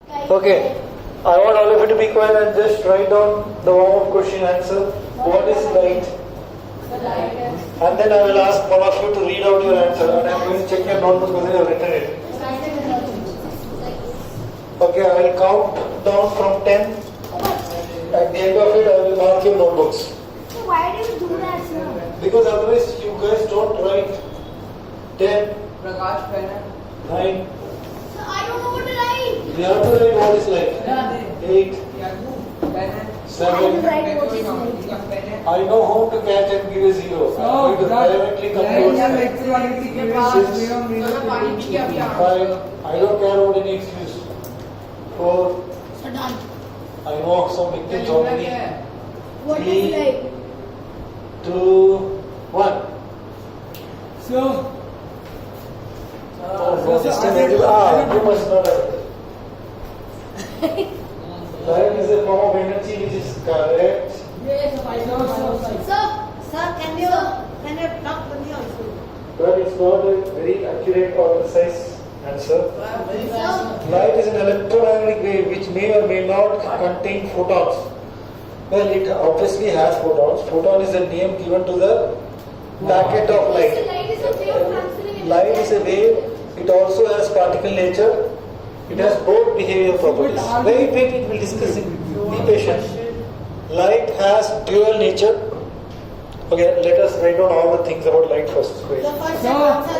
Okay. I want all of you to be quiet and just write down the warm-up question answer. What is light? And then I will ask one of you to read out your answer, and I am going to check your notebook whether you have written it. Okay, I will count down from 10. At the end of it, I will mark your notebooks. So why do you do that, sir? Because otherwise you guys don't write 10, 9. So I don't know what to write. You have to write what is light. 8, 7. I know how to catch and give a 0. I will directly come towards 6, 5. I don't care about any excuse. 4. So done. I know some victims already. What is 3, light? 2, 1. So, you must know that. Light is a form of energy which is correct. Sir, can you talk with me also? But it's not a very accurate or precise answer. Light is an electromagnetic wave which may or may not contain photons. Well, it obviously has photons. Photon is the name given to the packet of light. Light is a wave transferring Light is a wave. It also has particle nature. It has both behavior properties. Wait, we will discuss it. Be patient. Light has dual nature. Okay, let us write down all the things about light first. Wait. The first answer,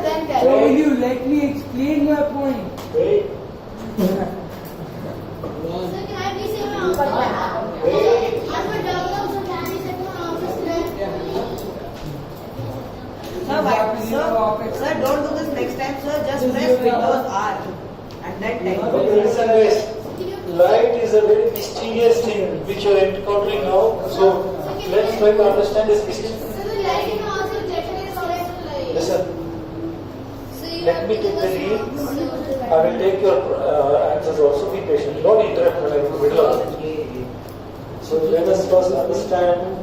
then so will you let me explain my point? Wait. Sir, can I please say my answer? Wait. I'm a developer, so can I say my answer? Sir, don't do this next time, sir. Just press Windows R and then type. Okay, listen guys. Light is a very mysterious thing which you are encountering now. So let's try to understand this mystery. So the light in answer definitely correct light. Listen. Let me take the lead. I will take your answers also. Be patient. Don't interrupt when I'm in the middle of it. So let us first understand.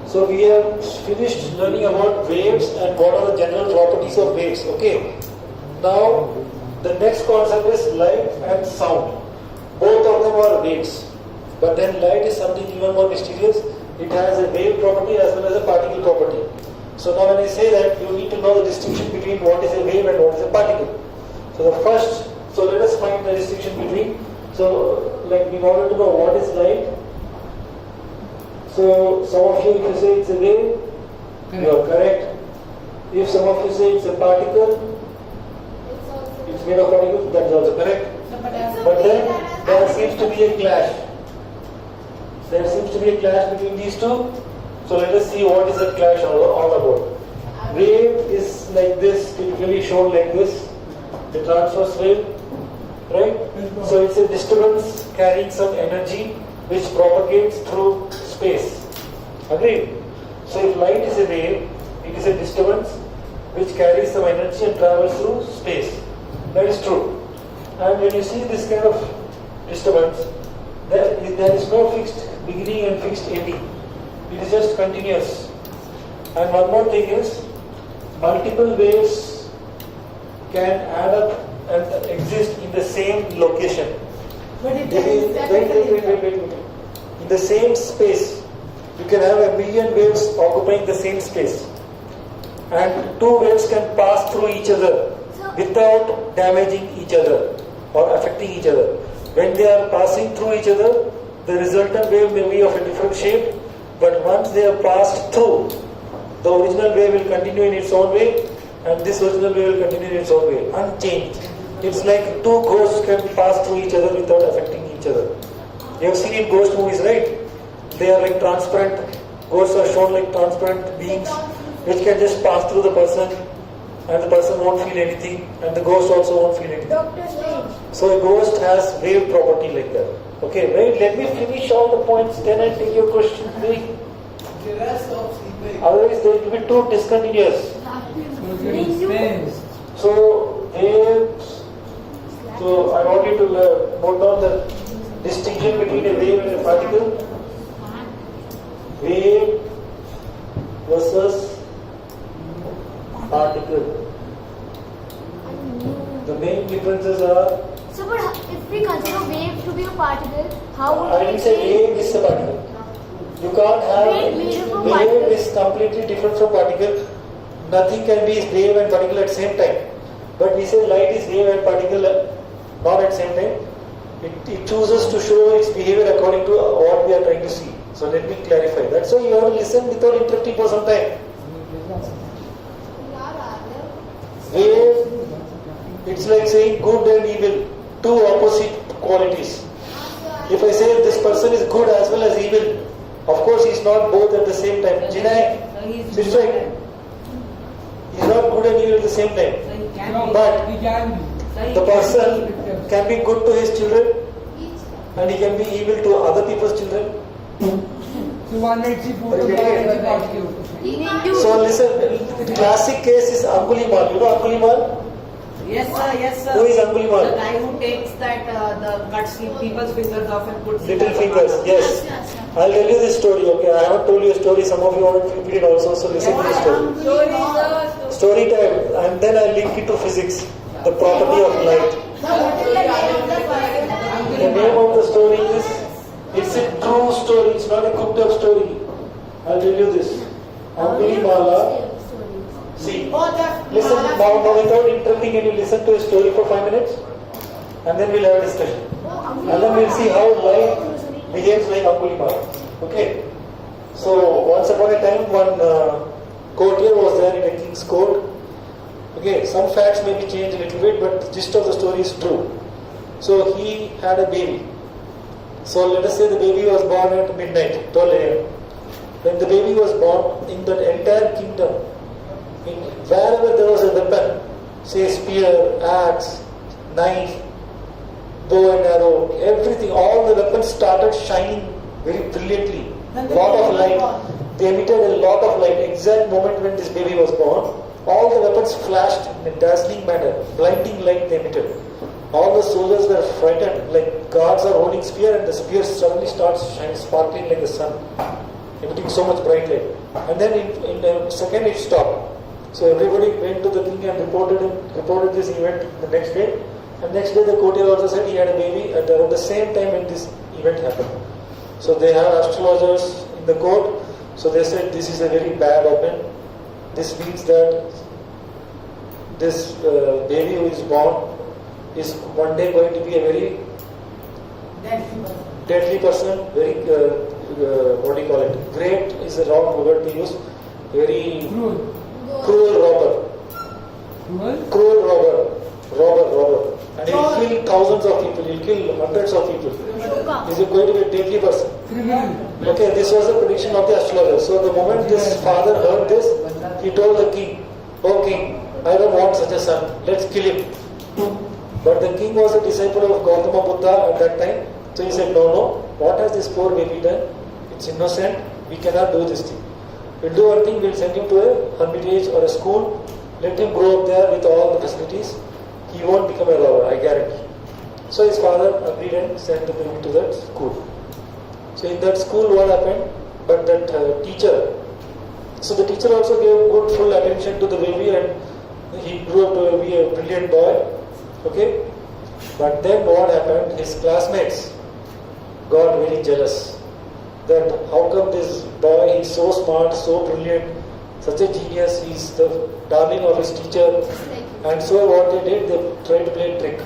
So we have finished learning about waves and what are the general properties of waves. Okay. Now the next concept is light and sound. Both of them are waves. But then light is something even more mysterious. It has a wave property as well as a particle property. So now when I say that, you need to know the distinction between what is a wave and what is a particle. So let us find the distinction between. So like in order to know what is light, so some of you, if you say it's a wave, you are correct. If some of you say it's a particle, it's made of particles, that is also correct. But then there seems to be a clash. There seems to be a clash between these two. So let us see what is that clash all about. Wave is like this, typically shown like this, the transverse wave, right? So it's a disturbance carrying some energy which propagates through space. Agreed? So if light is a wave, it is a disturbance which carries some energy and travels through space. That is true. And when you see this kind of disturbance, there is no fixed beginning and fixed ending. It is just continuous. And one more thing is, multiple waves can add up and exist in the same location. But it Wait. In the same space, you can have a million waves occupying the same space. And two waves can pass through each other without damaging each other or affecting each other. When they are passing through each other, the resultant wave may be of a different shape, but once they are passed through, the original wave will continue in its own way, and this original wave will continue in its own way, unchanged. It's like two ghosts can pass through each other without affecting each other. You have seen in ghost movies, right? They are like transparent, ghosts are shown like transparent beings which can just pass through the person, and the person won't feel anything, and the ghost also won't feel anything. Doctor Strange. So a ghost has wave property like that. Okay, right? Let me finish all the points, then I take your question. Otherwise, they will be too discontinuous. So waves. So I want you to note down the distinction between a wave and a particle. Wave versus particle. The main differences are, So, but if we consider wave to be a particle, how would I didn't say wave is a particle. You can't have, Wave made up of wave particles. is completely different from particle. Nothing can be wave and particle at the same time. But we say light is wave and particle not at the same time. It chooses to show its behavior according to what we are trying to see. So let me clarify. That's why you have to listen without interrupting for some time. Wave, it's like saying good and evil, two opposite qualities. If I say this person is good as well as evil, of course he is not both at the same time. Jinai, it's right. He is not good and evil at the same time. But he can be. the person can be good to his children and he can be evil to other people's children. So one night she put Are you a getting it? particle. So listen, classic case is Angulimala. You know Angulimala? Yes, sir. Yes, sir. Who is Angulimala? The guy who takes that the cuts people's fingers off and puts it Little as a fingers, mark. yes. I'll tell you this story, okay? I haven't told you a story, some of you want to repeat it also, so listen to the story. Story time, and then I'll link it to physics, the property of light. The name of the story is, it's a true story, it's not a cooked up story. I'll tell you this. Angulimala, see, listen now without interrupting, can you listen to a story for 5 minutes? And then we'll have a discussion. And then we'll see how light behaves like Angulimala. Okay? So, once upon a time, one courtier was there in a king's court. Okay, some facts may be changed a little bit, but the gist of the story is true. So, he had a baby. So, let us say the baby was born at midnight, 12 a.m. When the baby was born, in that entire kingdom, wherever there was a weapon, say spear, axe, knife, bow and arrow, everything, all the weapons started shining very brilliantly. Lot of light. They emitted a lot of light. Exact moment when this baby was born, all the weapons flashed in a dazzling manner. Blinding light they emitted. All the soldiers were frightened, like guards are holding spear and the spear suddenly starts shining, sparkling like the sun, emitting so much bright light. And then in a second it stopped. So everybody went to the king and reported this event the next day. And next day the courtier also said he had a baby at the same time when this event happened. So they have astrologers in the court. So they said this is a very bad omen. This means that this baby who is born is one day going to be a very deadly person, very, what do you call it? Great is the wrong word to use. Very cruel robber. Cruel robber. And he'll kill thousands of people, he'll kill hundreds of people. Is it going to be a deadly person? Okay, this was the prediction of the astrologer. So the moment this father heard this, he told the king, "Oh king, I don't want such a son, let's kill him." But the king was a disciple of Gautama Buddha at that time. So he said, no, what has this poor baby done? It's innocent, we cannot do this thing. We'll do one thing, we'll send him to a hermitage or a school, let him grow up there with all the facilities. He won't become a robber, I guarantee. So his father agreed and sent the baby to that school. So in that school what happened? But that teacher, so the teacher also gave good full attention to the baby and he grew up to be a brilliant boy. Okay? But then what happened? His classmates got very jealous. That how come this boy is so smart, so brilliant, such a genius, he's the darling of his teacher. And so what they did, they tried to play a trick.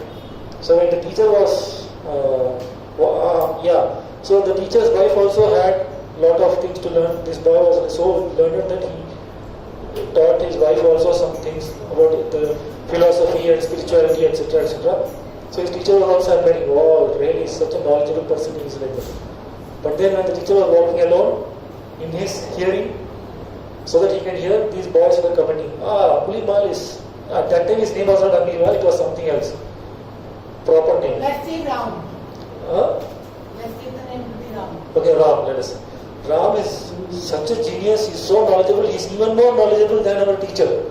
So when the teacher was, so the teacher's wife also had a lot of things to learn. This boy was so learned that he taught his wife also some things about the philosophy and spirituality, etc., etc. So his teacher was also admiring, wow, really such a knowledgeable person, he is like that. But then when the teacher was walking alone, in his hearing, so that he can hear, these boys were commenting, Angulimala is, at that time his name was not Angulimala, it was something else. Proper name. Let's say Ram. Let's give the name to be Ram. Okay, Ram, let us say. Ram is such a genius, he is so knowledgeable, he is even more knowledgeable than our teacher.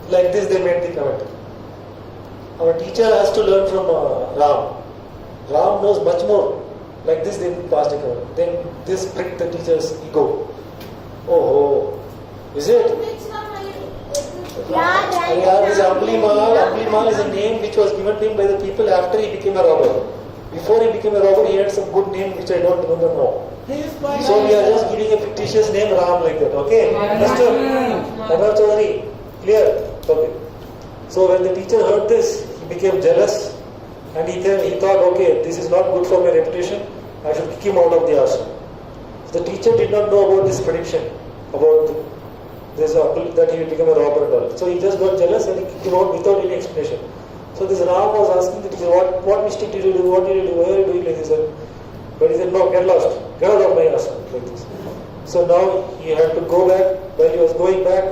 Like this they made the comment. Our teacher has to learn from Ram. Ram knows much more. Like this they passed a comment. Then this pricked the teacher's ego. Oh, is it? Yeah, This Angulimala is a name which was given to him by the people after he became a robber. Before he became a robber, he had some good name which I don't remember now. So we are just giving a fictitious name Ram like that. Okay? Understood? Chaudhary? Clear? Okay. So when the teacher heard this, he became jealous and he thought, okay, this is not good for my reputation. I should kick him out of the ashram. The teacher did not know about this prediction, about this that he will become a robber and all. So he just got jealous and he kicked him out without any explanation. So this Ram was asking the teacher, what mistake did you do? What did you do? Why are you doing like this? But he said, no, get lost. Get out of my ashram. Like this. So now he had to go back. While he was going back,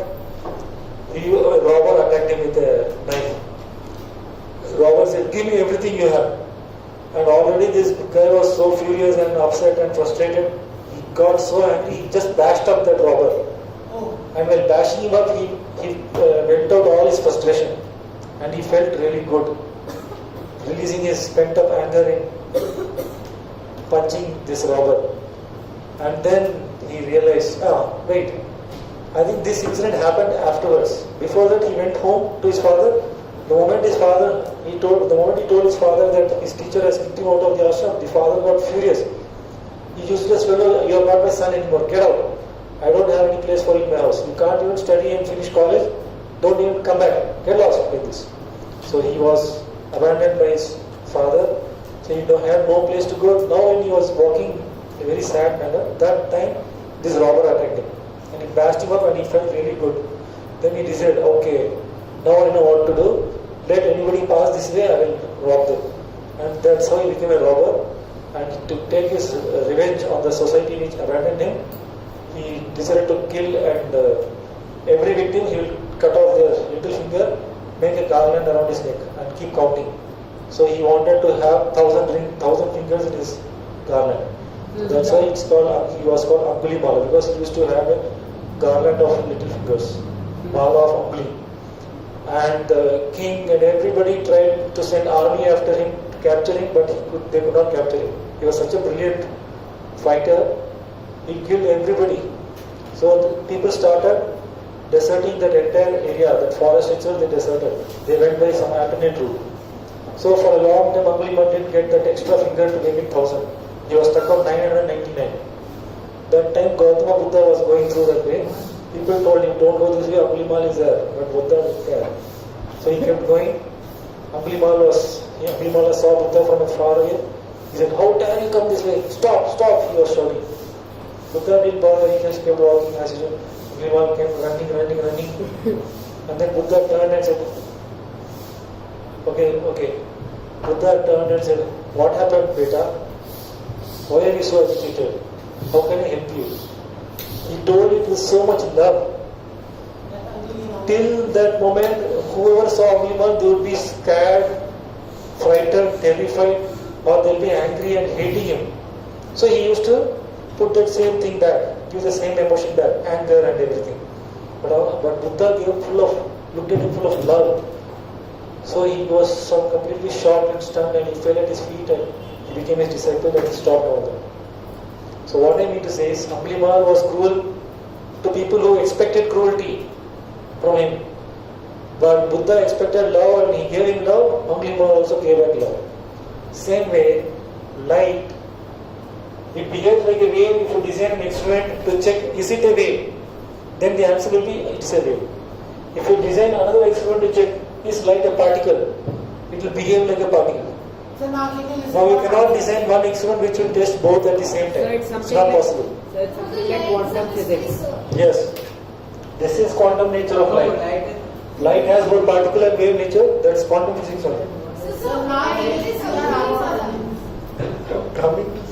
a robber attacked him with a knife. The robber said, give me everything you have. And already this guy was so furious and upset and frustrated. He got so angry, he just bashed up that robber. And while bashing him up, he went out all his frustration. And he felt really good, releasing his pent-up anger in punching this robber. And then he realized, wait, I think this incident happened afterwards. Before that, he went home to his father. The moment he told his father that his teacher has kicked him out of the ashram, the father got furious. He used to just tell, you are not my son anymore, get out. I don't have any place for you in my house. You can't even study and finish college. Don't even come back. Get lost like this. So he was abandoned by his father. So he had no place to go. Now when he was walking in a very sad manner, that time this robber attacked him. And he bashed him up and he felt really good. Then he decided, okay, now I know what to do. Let anybody pass this way, I will rob them. And that's how he became a robber. And to take his revenge on the society which abandoned him, he decided to kill and every victim he will cut off their little finger, make a garland around his neck and keep counting. So he wanted to have 1,000 fingers in his garland. That's why he was called Angulimala, because he used to have a garland of little fingers, Mala of Anguli. And the king and everybody tried to send army after him to capture him, but they could not capture him. He was such a brilliant fighter, he killed everybody. So the people started deserting that entire area, that forest itself they deserted. They went by some alternate route. So for a long time Angulimala didn't get that extra finger to make it 1,000. He was stuck on 999. That time Gautama Buddha was going through that way. People told him, don't go this way, Angulimala is there. But Buddha didn't care. So he kept going. Angulimala saw Buddha from far away. He said, how dare you come this way? Stop, stop, he was shouting. Buddha didn't bother, he just kept walking as usual. Angulimala kept running. And then Buddha turned and said, okay. Buddha turned and said, what happened, beta? Why are you so agitated? How can I help you? He told it with so much love. Till that moment, whoever saw Angulimala, they would be scared, frightened, terrified, or they'll be angry and hating him. So he used to put that same thing back, give the same emotion back, anger and everything. But Buddha looked at him full of love. So he was so completely shocked and stunned, and he fell at his feet and he became his disciple and he stopped all that. So what I mean to say is, Angulimala was cruel to people who expected cruelty from him. But Buddha expected love and he gave him love, Angulimala also gave back love. Same way, light, it behaves like a wave. If you design an experiment to check, is it a wave? Then the answer will be, it's a wave. If you design another experiment to check, is light a particle? It will behave like a particle. So now you cannot design one experiment which will test both at the same time. So it's not possible. So it's something like quantum physics. Yes. This is quantum nature of light. Light has both particle and wave nature. That's quantum physics only. So now it is Coming to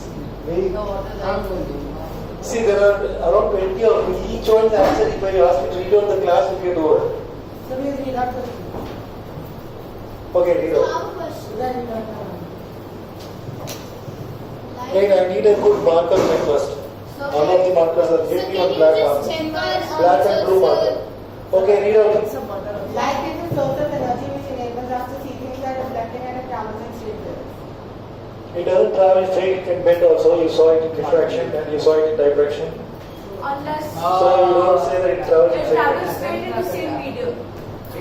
see, there are around 20 of them. Each one is answer if I ask me to read out the class, if you do it. So we read out the Okay, read out. then Wait, I need a good marker pen first. All of the markers are giving on black marker. Black and blue marker. Okay, read out. light is a source of energy which enables us to see things that are reflecting and travels in straight lines. It doesn't travel straight, it can bend also. You saw it in diffraction and you saw it in diffraction. Unless So you don't say that it travels it straight. travels straight in the same medium.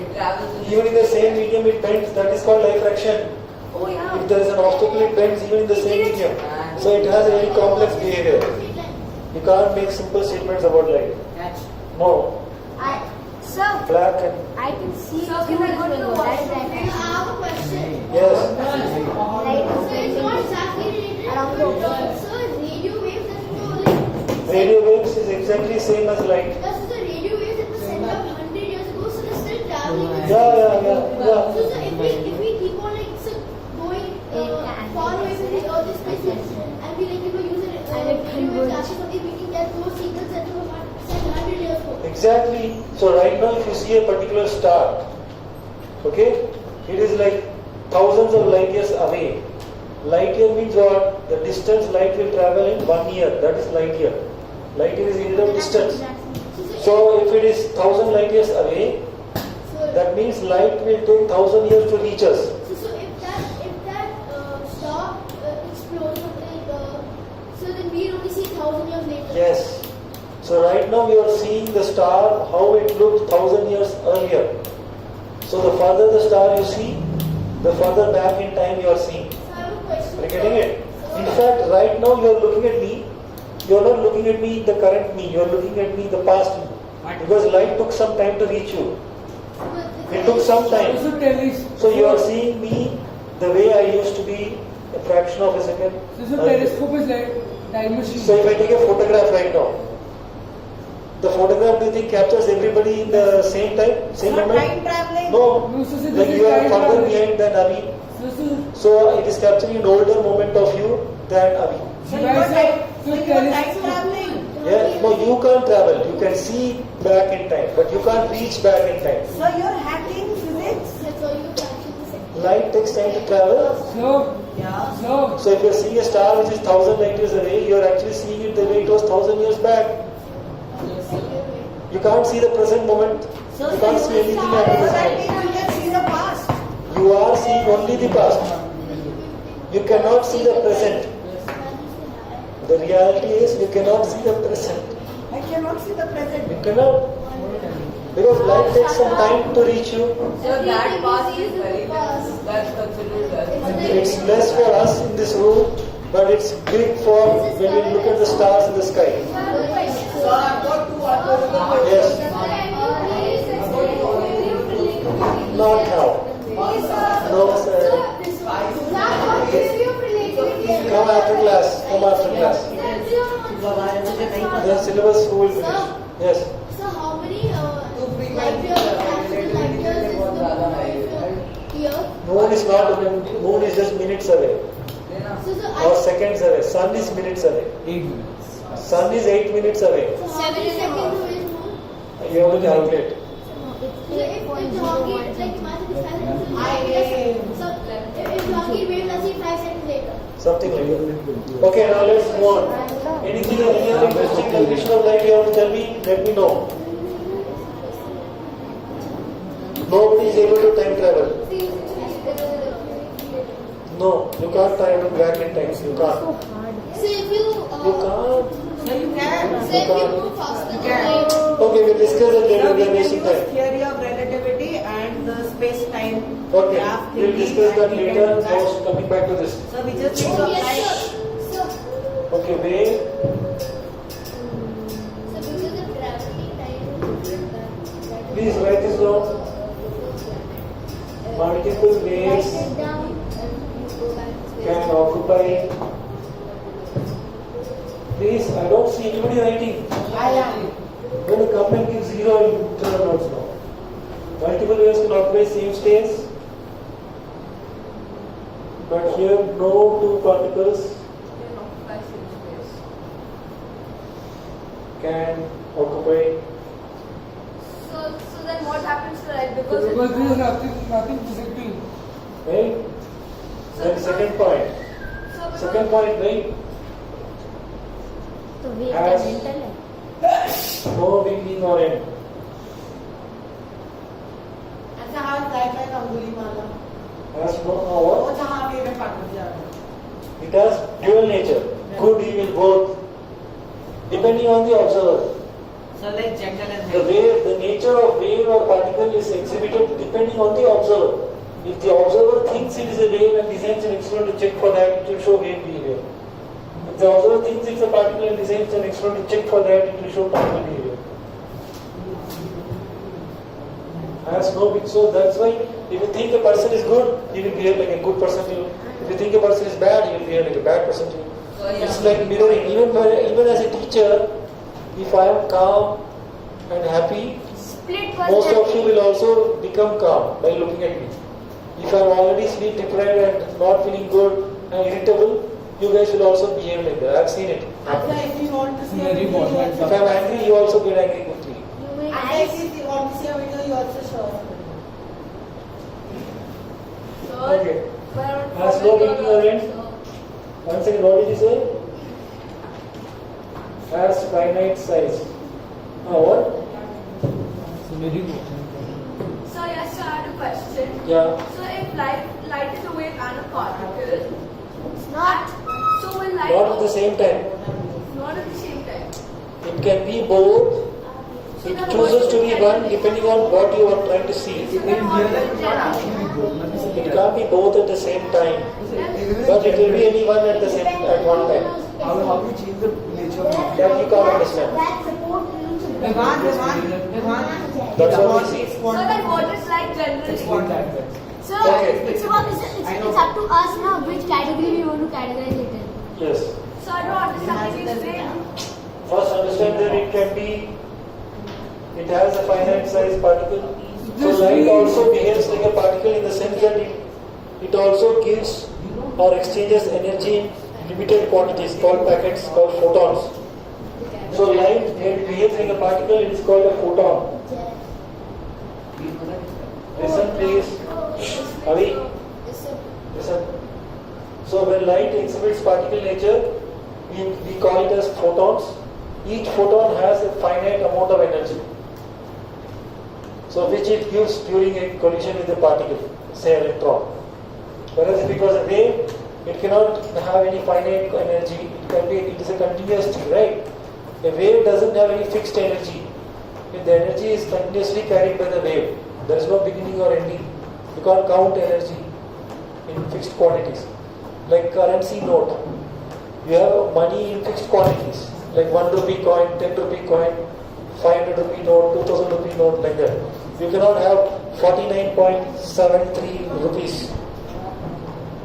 It travels Even in the same medium it bends, that is called light fraction. Oh yeah. If there is an obstacle it bends even in the same medium. So it has a very complex behavior. You can't make simple statements about light. Catch. No. Sir, Black and I can see. So can I go to the washroom? I have a question. yes. Light So it's not exactly related. Around the- So radio waves that you know, like, Radio waves is exactly same as light. this is the radio waves that were sent up 100 years ago, so they're still traveling. Yeah. So if we keep on like so going far away from the Earth space and we use it radio waves actually something we can get those signals that were sent 100 years ago. Exactly. So right now if you see a particular star, okay, it is like thousands of light years away. Light year means what? The distance light will travel in 1 year. That is light year. Light year is unit of distance. So if it is 1000 light years away, that means light will take 1000 years to reach us. So if that star explodes, so then we only see 1000 years later. Yes. So right now we are seeing the star how it looked 1000 years earlier. So the further the star you see, the further back in time you are seeing. So I have a question. Are you getting it? In fact, right now you are looking at me. You are not looking at me, the current me. You are looking at me, the past me. Because light took some time to reach you. It took some time. Also tell us. So you are seeing me the way I used to be a fraction of a second. So earlier. telescope is like time machine. So if I take a photograph right now, the photograph do you think captures everybody in the same time, same Not moment? time traveling. No. No, so this Like is you are time further travel. behind than Avi. So it is capturing an older moment of you than Avi. So you are time traveling. Yeah, no, you can't travel. You can see back in time, but you can't reach back in time. So you're hacking physics. That's all you can actually say. Light takes time to travel. So, Yeah. so, So if you're seeing a star which is 1000 light years away, you're actually seeing it the way it was 1000 years back. You can't see the present moment. So You can't see anything after this that moment. means you can see the past. You are seeing only the past. You cannot see the present. The reality is you cannot see the present. I cannot see the You present. cannot. Because light takes some time to reach you. So that past is very less. That's considered It's less for us in this room, but it's big for when we look at the stars in the sky. So I've got two other Yes. Not now. No, sir. Come after class. Come after class. The syllabus will finish. Yes. So how many light years is the year? Moon is not. Moon is just minutes away or So seconds away. Sun is minutes away. 8 minutes. Sun is 8 minutes away. how many seconds away is moon? You have to calculate. So if Jahangir, like imagine it's 5 seconds. So if Jahangir waves, I see 5 seconds later. Something like that. Okay, now let's move on. Anything any other interesting definition of light you have to tell me? Let me know. Nobody is able to time travel. No, you can't travel back in time. You can't. So if you You can't. So you can. so if you move faster than light, Okay, we'll discuss it later. So We we are can wasting use time. theory of relativity and the space-time Okay, graph we'll thinking discuss that and we can later. do that. Now coming back to this. So we just need to oh apply. yes sir. Okay, wait. So because of gravity, time Please write this down. Multiple waves write it down and you go back to space. can occupy. Please, I don't see anybody writing. I am. When you come and give 0, you turn notes now. Multiple waves can occupy same space, but here no two particles can occupy. So then what happens to light? Because Because there is nothing physical. Right? Then second point. Second point, right? तो wave Has- mental है No beginning or end. अच्छा हाँ that like Angulimala. Has no what? वो जहाँ पे मैं part जा रहा हूँ. It has dual nature. Good, evil, both. Depending on the observer. So like gender and The height. the nature of wave or particle is exhibited depending on the observer. If the observer thinks it is a wave and designs an experiment to check for that, it will show wave behavior. If the observer thinks it's a particle and designs an experiment to check for that, it will show particle behavior. So that's why if you think a person is good, he will behave like a good person to you. If you think a person is bad, he will behave like a bad person to you. So, yeah. It's like mirroring. Even as a teacher, if I am calm and happy, Split most of you will also become calm by looking at me. If I am already sleep deprived and not feeling good and irritable, you guys will also behave like that. I have seen it. After if you want to see a Very video, important. If I am angry, you also get angry quickly. if you want to see a video, you also show. Okay. As flow being arranged. Once again, what did you say? Has finite size. What? So very important. So yes, so I had a question. Yeah. So if light is a wave and a particle, It's not. so will light Not at the same time. not at the same time. It can be both. It chooses to be one depending on what you are trying to see. So then what will It can't be both at the same time. But it will be any one at one time. How you change the nature of That you can't understand. That support Revan. That's what we see. So then what is light generally? So Okay. it's up to us now which category we want to categorize it in. Yes. So I don't understand what you're saying. First, understand that it has a finite size particle. So light also behaves like a particle in the sense that it also gives or exchanges energy in limited quantities called packets, called photons. So light, when it behaves like a particle, it is called a photon. Listen please. Avi, listen. So when light exhibits particle nature, we call it as photons. Each photon has a finite amount of energy. So which it gives during a collision with a particle, say electron. Whereas if it was a wave, it cannot have any finite energy. It is a continuous thing, right? A wave doesn't have any fixed energy. If the energy is continuously carried by the wave, there is no beginning or ending. You can't count energy in fixed quantities. Like currency note. You have money in fixed quantities. Like 1 rupee coin, 10 rupee coin, 500 rupee note, 2000 rupee note, like that. You cannot have 49.73 rupees.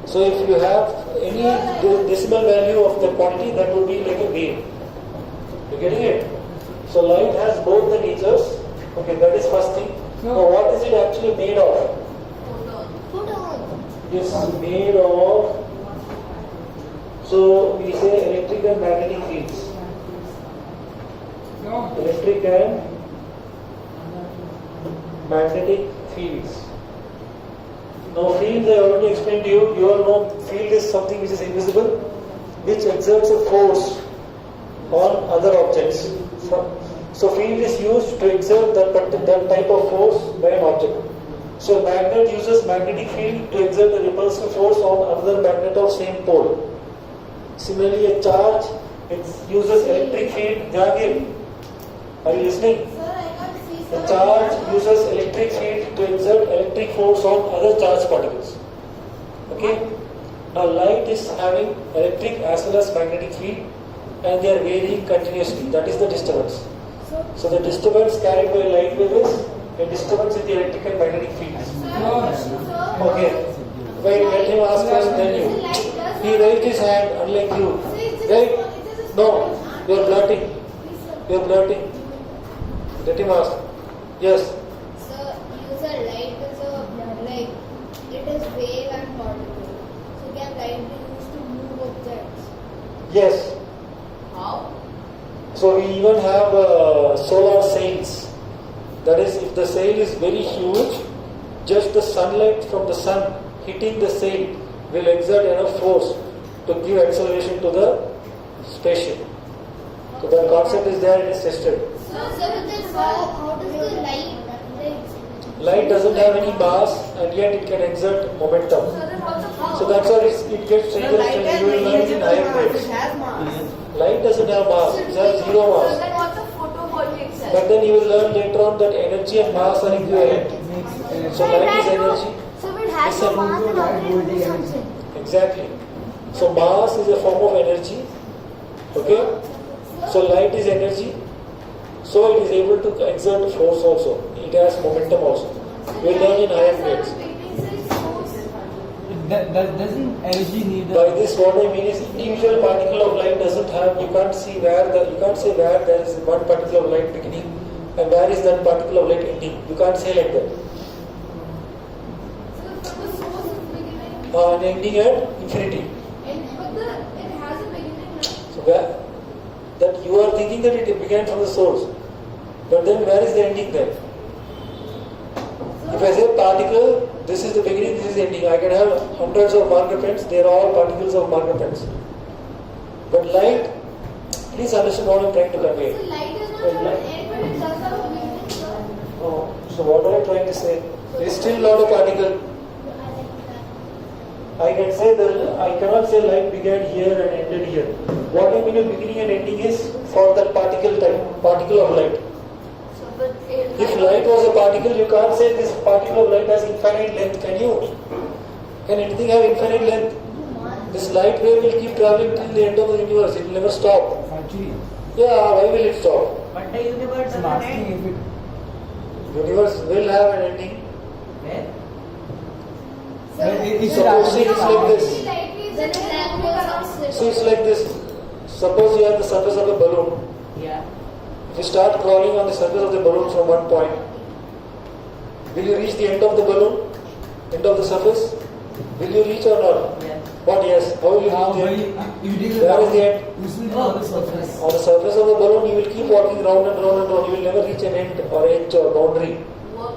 So if you have any decimal value of the quantity, that would be like a wave. You getting it? So light has both the natures. Okay, that is first thing. Now what is it actually made of? It is made of, so we say electric and magnetic fields. Electric and magnetic fields. Now fields I already explained to you. You all know field is something which is invisible, which exerts a force on other objects. So field is used to exert that type of force by an object. So magnet uses magnetic field to exert a repulsive force on another magnet of same pole. Similarly, a charge uses electric field. Jahangir, are you listening? The charge uses electric field to exert electric force on other charged particles. Okay? Now light is having electric as well as magnetic field, and they are varying continuously. That is the disturbance. So the disturbance carried by light wave is a disturbance in the electric and magnetic fields. Okay. Wait, let him ask first, then you. He raised his hand, unlike you. Right? No, you are blurting. You are blurting. Let him ask. Yes. So user light is like it is wave and particle. So can light be used to move objects? Yes. How? So we even have solar sails. That is, if the sail is very huge, just the sunlight from the sun hitting the sail will exert enough force to give acceleration to the spaceship. So the concept is there, it is tested. So how does the light Light doesn't have any mass and yet it can exert momentum. So then what's the force? So that's why it gets So triggered light in has higher mass, grades. it has mass. Light doesn't have mass, it has zero So mass. then what's the photovoltaic cell? But then you will learn later on that energy and mass are equivalent. So light is energy. So it has Listen. a mass and operates with something. Exactly. So mass is a form of energy. Okay? So light is energy. So it is able to exert force also. It has momentum also. We learn in higher grades. Doesn't energy need By this what I mean is individual particle of light doesn't have, you can't say where there is one particle of light beginning and where is that particle of light ending. You can't say like that. And ending at infinity. So where, that you are thinking that it began from the source. But then where is the ending then? If I say particle, this is the beginning, this is the ending. I can have hundreds of marker pens, they are all particles of marker pens. But light, please understand what I am trying to convey. So light is not an end, but it does have a beginning, sir. Oh, so what am I trying to say? It is still not a particle. I can say that I cannot say light began here and ended here. What I mean by beginning and ending is for that particle of light. If light was a particle, you can't say this particle of light has infinite length, can you? Can anything have infinite length? This light wave will keep traveling till the end of the universe, it will never stop. Actually, Yeah, why will it stop? But the universe I'm doesn't asking end. if it. Universe will have an ending. Where? It should Suppose actually it's like this. See, it's like this. Suppose you have the surface of a balloon. Yeah. If you start crawling on the surface of the balloon from one point, will you reach the end of the balloon? End of the surface? Will you reach or not? Yeah. What yes? How will you Now, reach the when end? you dig Where is the end? You see on the surface. On the surface of the balloon, you will keep walking round and round and round. You will never reach an end or edge or boundary. No,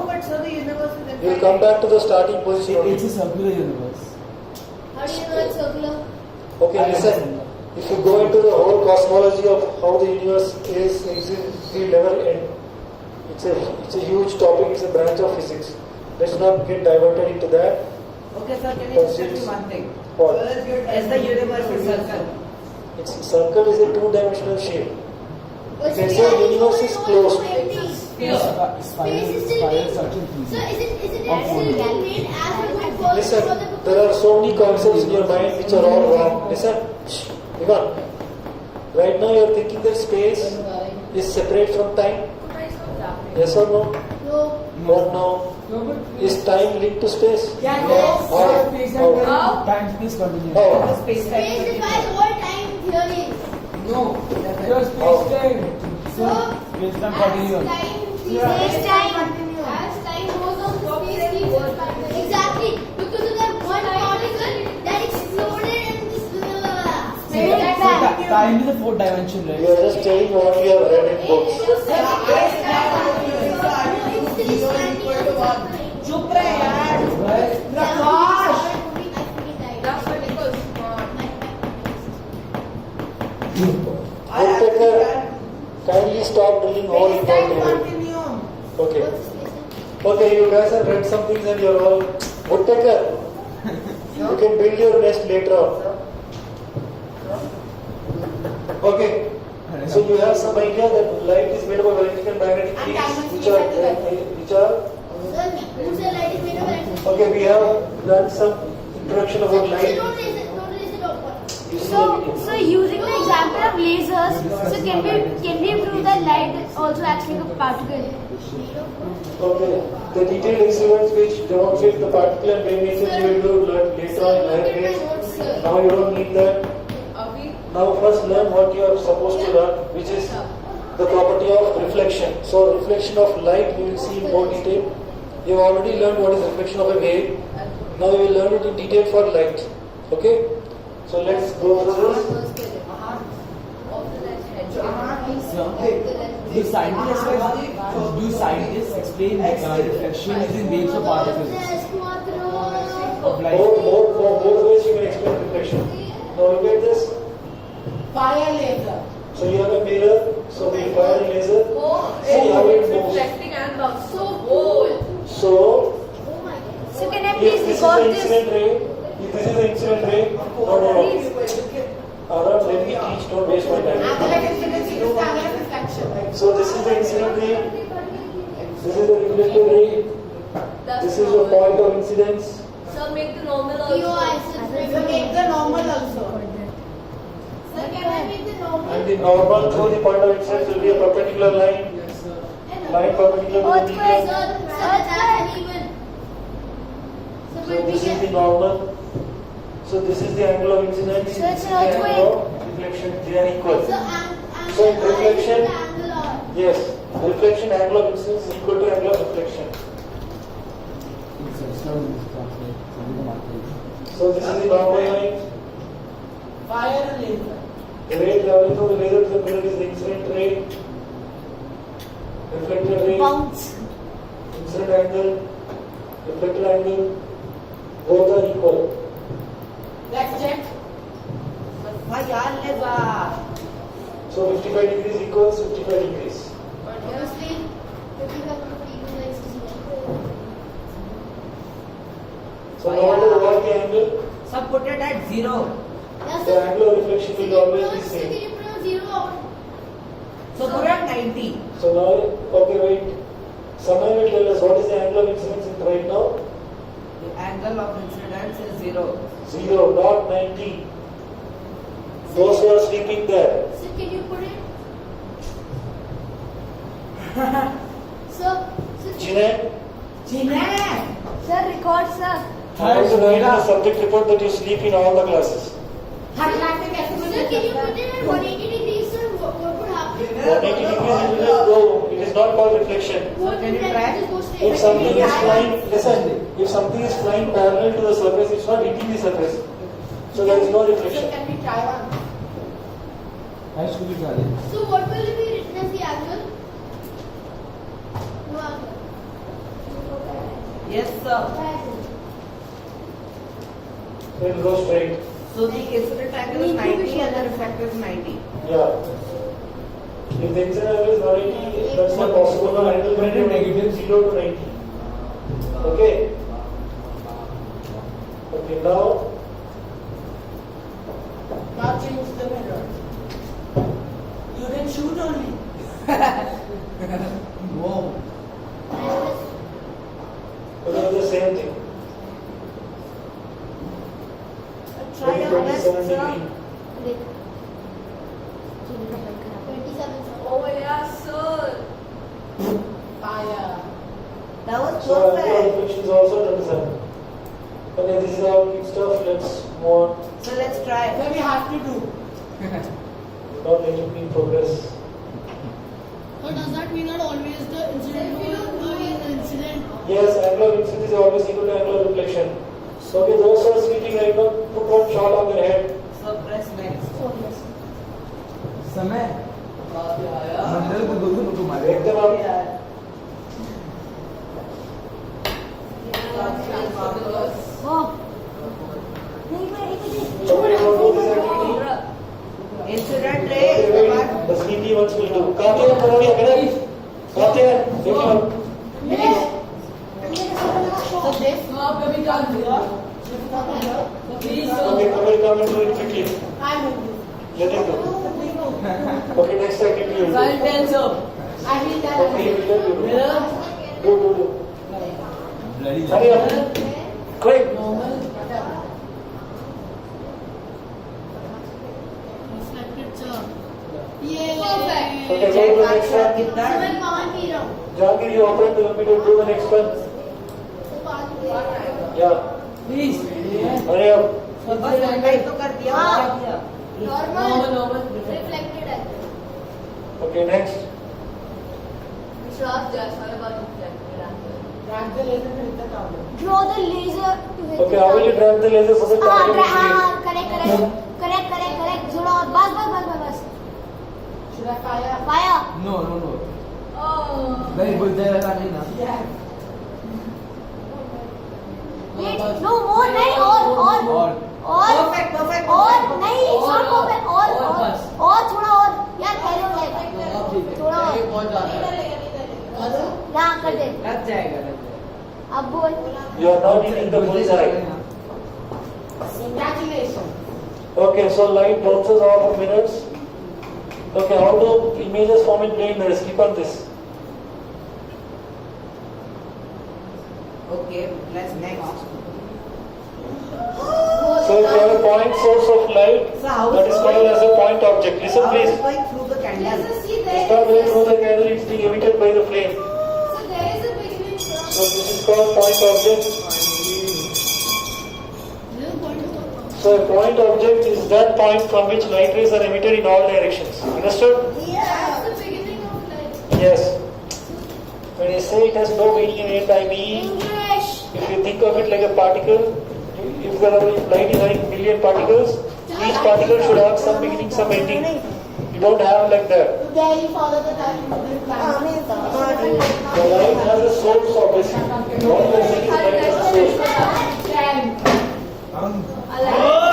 but so the universe is You will come back to the starting position only. It's a circular universe. How do you know it's circular? Okay, listen. If you go into the whole cosmology of how the universe is, it will never end. It's a huge topic. It's a branch of physics. Let's not get diverted into that. Okay, sir, can you just tell me one thing? What? Is the universe a circle? It's circle is a two-dimensional shape. But can we say are universe is all closed. empty. Spiral structure So is it Of actually one. made as we're going forward? Listen, there are so many concepts in your mind which are all wrong. Listen, Ivan. Right now you are thinking that space is separate from time. Yes or no? No. What now? Is time linked to space? Yes. How? How? Time space continuum. How? Space Space defies all time theories. No, just space time. So, Space time as continuum. time goes on, space keeps expanding. Exactly. Because of that one particle that exploded and this Time is the fourth dimension, You right? are just telling what you have read in books. चुप रहे यार प्रकाश Woodpecker, kindly stop drilling hole in the Okay. Okay, you guys have read some things and you're all Woodpecker. You can build your nest later on. Okay. So you have some idea that light is made up of electric and magnetic fields which are Who said light is made of electricity? okay, we have learned some introduction about light. Don't raise it, don't what? You see the video. So using the example of lasers, so can we prove that light also acts like a particle? Okay, the detailed experiments which demonstrate the particle and wave nature you will do later on in higher grades. Now you don't need that. Now first learn what you are supposed to learn, which is the property of reflection. So reflection of light we will see in more detail. You have already learned what is reflection of a wave. Now we will learn it in detail for light. Okay? So let's go through this. Do scientists explain reflection using waves or particles of light? Both ways you can explain reflection. Now look at this. Fire laser. So you have a mirror, so we fire a laser. See how it moves. Reflecting and bouncing. So bold. So So can I if please this is record the this? incident ray, if this is the incident ray, no. Aram, let me teach, don't waste my time. Angular density is angular reflection. reflection. So this is the incident ray, this is the reflected ray, this is the point of incidence. Sir, make the normal POI, also. So make the normal also. Sir, can I make the normal? And the normal through the point of incidence will be a perpendicular line. Line perpendicular to the median. Sir, that's uneven. So this is the normal. So this is the angle of incidence. So This it's is an the angle earthquake. of reflection. They are equal. So, So in reflection, angle R. yes, reflection angle of incidence is equal to angle of reflection. So this is the normal line. Fire and laser. The ray traveling from the laser to the mirror is the incident ray. Reflected ray, Bounce. incident angle, reflected angle, both are equal. Let's check. Fire laser. So 55 degrees equals 55 degrees. Obviously, 55 equals like 60. So no matter what the angle, So put it at 0. Yes, the sir. angle of reflection Can will you always be pronounce- same. can you pronounce 0 out? So put at 90. So now, okay, wait. Someone will tell us what is the angle of incidence in right now? The angle of incidence is 0. 0, not 90. Those who are sleeping there. Sir, can you put it? Sir, Jeanette, Jeanette. Sir, record, sir. I want to write in the subject report that you sleep in all the classes. Atlantic sir, can you put it at 180 degrees, sir? What would happen? 180 degrees it will just go. It is not called reflection. What can you would try? happen? Just go straight. If something is flying, listen, if something is flying parallel to the surface, it's not hitting the surface. So there is no So reflection. can we try one? So what will be written as the angle? No angle. Yes, sir. It will go straight. So the incident angle is 90 and the reflective is 90. Yeah. If the incident angle is 180, that's not possible. No angle can be negative 0 to 90. Okay. Okay, now Now change the mirror. You can shoot only. Whoa. it is the same thing. Try your best, 27 sir. degree. 27, sir. Oh yeah, sir. Fire. That was So angle perfect. reflection is also 27. Okay, this is all good stuff. Let's move on. So let's try. So we have to do. Not letting me progress. So does that mean that always the incident will be an incident? Yes, angle of incidence is always equal to angle of reflection. So okay, those who are sleeping right now, put one shawl on their head. So press next. समय मंडल को दो लोग मारे Wake them up. Oh. नहीं नहीं Somebody want to do this activity? Incident Okay, ray. wait. The sleepy ones will do. Katya, Kanoria, get up. Katya, wake him up. So this now we can do it. Please, Okay, Kamil, come and do it quickly. I will do. Let him do. Okay, next activity you do. Silence up. I will tell Okay, you will do. mirror. Do. Bloody Hurry up. Quick. Normal. Reflected, sir. Yay! Okay, Perfect. go to the next So one. मैं पाँच P रहा हूँ. Jahangir, you operate the computer. Do the next one. तो पाँच P रहा हूँ. Yeah. Please. Hurry up. बस type तो कर दिया. हाँ. कर दिया. Normal. Reflected है. Okay, next. Sharp just what about reflected? Drag the laser to hit the target. Draw the laser to hit Okay, how will you drag the laser for the target? correct. थोड़ा और बस. Should I fire? Fire. No no no Oh. नहीं बोल जाएगा नहीं ना Yeah. Wait, no more नहीं और. Perfect, perfect. और नहीं it's not और, perfect और बस. और थोड़ा और यार पहले हो जाएगा थोड़ा और बहुत ज्यादा यहाँ कर दे लग जाएगा, लग जाएगा. अब बोल You are not hitting the bullseye. Congratulations. Okay, so light bounces off of mirrors. Okay, how do images form in plane mirrors? Keep on this. Okay, let's next. So if you have a point source of light, So how that is is called as a point object. Listen How please. is going through the candle? It's not going through the candle, it's being emitted by the flame. So there is a beginning from. So this is called point object. So a point object is that point from which light rays are emitted in all directions. Understood? That's the beginning of light. Yes. When I say it has no beginning and end, I mean, English. if you think of it like a particle, if light is having million particles, each particle should have some beginning, some ending. You don't have like that. There you follow the time. The light has a source obviously. What you are saying is light has a source. Oh!